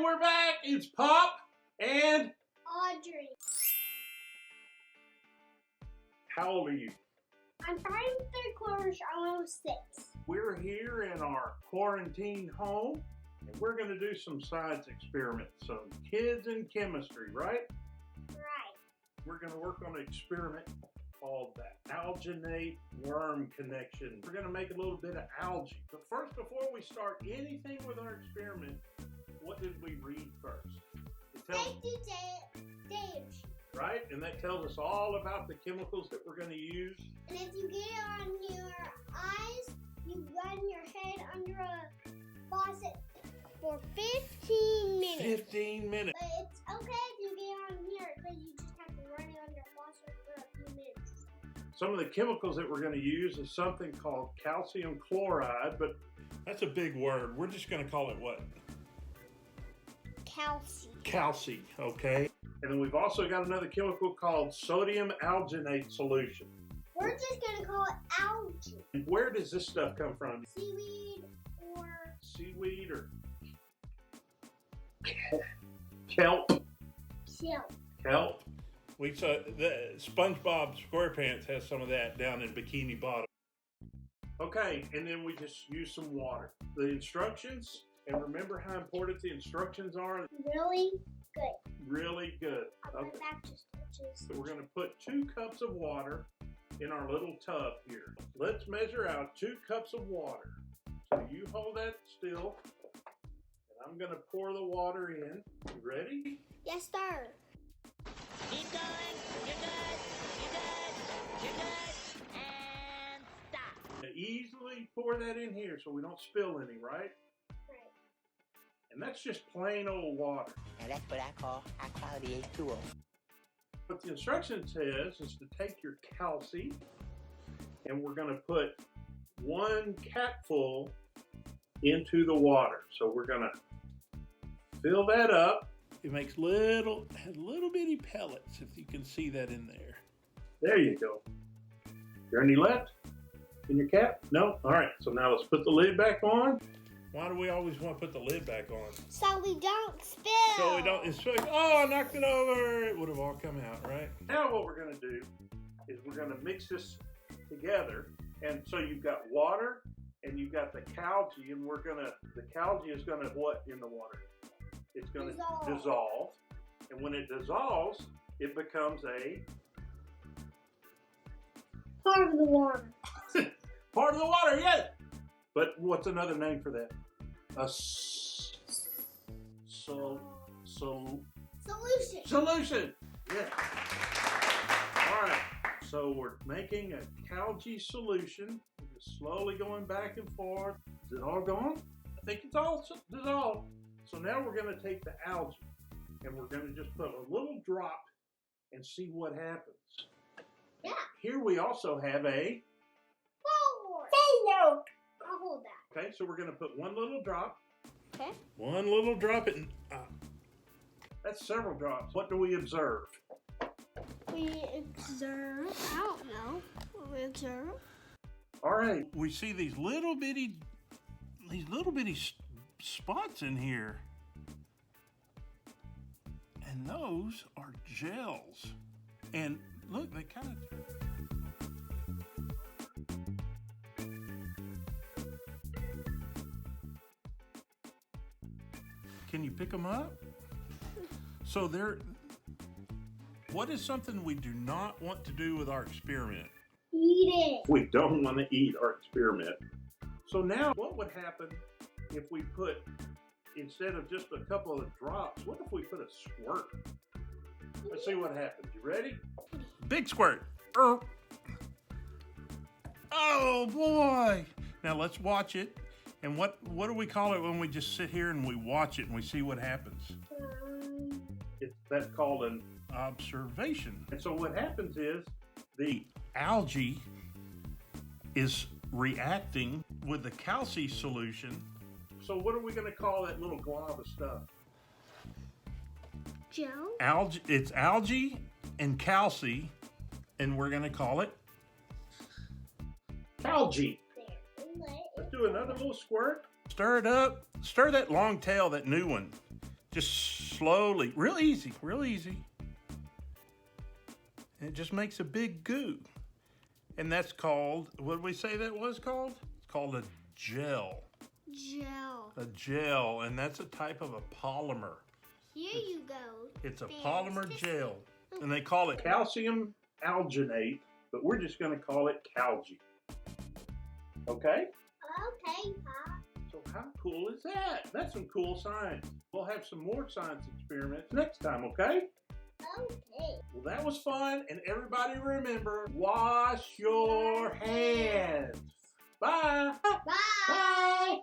we're back. It's Pop and Audrey. How old are you? I'm trying 3/4, almost 6. We're here in our quarantine home, and we're going to do some science experiments. Some kids in chemistry, right? Right. We're going to work on an experiment called the alginate worm connection. We're going to make a little bit of algae. But first, before we start anything with our experiment, what did we read first? It tells Dave. Right? And that tells us all about the chemicals that we're going to use. And if you get it on your eyes, you run your head under a faucet for 15 minutes. 15 minutes. But it's okay if you get it on here, because you just have to run it under a faucet for a few minutes. Some of the chemicals that we're going to use is something called calcium chloride, but that's a big word. We're just going to call it what? Calci, okay? And then we've also got another chemical called sodium alginate solution. We're just going to call it algae. And where does this stuff come from? Seaweed or Kelp. kelp. We saw the SpongeBob SquarePants has some of that down in Bikini Bottom. Okay, and then we just use some water. The instructions, and remember how important the instructions are? Really good. Really good. I'll put back just touches. So we're going to put 2 cups of water in our little tub here. Let's measure out 2 cups of water. So you hold that still, and I'm going to pour the water in. You ready? Yes, sir. Keep going. You're good. You're good. You're good. And stop. Easily pour that in here so we don't spill any, right? Right. And that's just plain old water. Now that's what I call high quality H2O. What the instruction says is to take your calci, and we're going to put 1 capful into the water. So we're going to fill that up. It makes little bitty pellets, if you can see that in there. There you go. Is there any left in your cap? No? All right, so now let's put the lid back on. Why do we always want to put the lid back on? So we don't spill. So we don't, it's like, oh, I knocked it over. It would have all come out, right? Now what we're going to do is we're going to mix this together. And so you've got water and you've got the calci, and the calci is going to what in the water? It's going to dissolve. And when it dissolves, it becomes a part of the water. Part of the water, yes. But what's another name for that? A solution. Yeah. All right. So we're making a calci solution. We're just slowly going back and forth. Is it all gone? I think it's all dissolved. So now we're going to take the algae and we're going to just put a little drop and see what happens. Yeah. Here we also have a Forward. I'll hold that. Okay, so we're going to put 1 little drop. Okay. 1 little drop. That's several drops. What do we observe? We observe. I don't know what we observe. All right. We see these little bitty spots in here. And those are gels. And look, they kind of... Can you pick them up? So what is something we do not want to do with our experiment? Eat it. We don't want to eat our experiment. So now what would happen if we put, instead of just a couple of drops, what if we put a squirt? Let's see what happens. You ready? Big squirt. Oh boy. Now let's watch it. And what do we call it when we just sit here and we watch it and we see what happens? That's called an observation. And so what happens is the algae is reacting with the calci solution. So what are we going to call that little glob of stuff? Gel? It's algae and calci, and we're going to call it algae. Let's do another little squirt. Stir it up. Stir that long tail, that new one. Just slowly, real easy, real easy. And it just makes a big goo. And that's called, what did we say that was called? It's called a gel. Gel. A gel, and that's a type of a polymer. Here you go. It's a polymer gel. And they call it calcium alginate, but we're just going to call it Calgi. Okay? Okay, Pop. So how cool is that? That's some cool science. We'll have some more science experiments next time, okay? Okay. Well, that was fun, and everybody remember, wash your hands. Bye. Bye. Bye.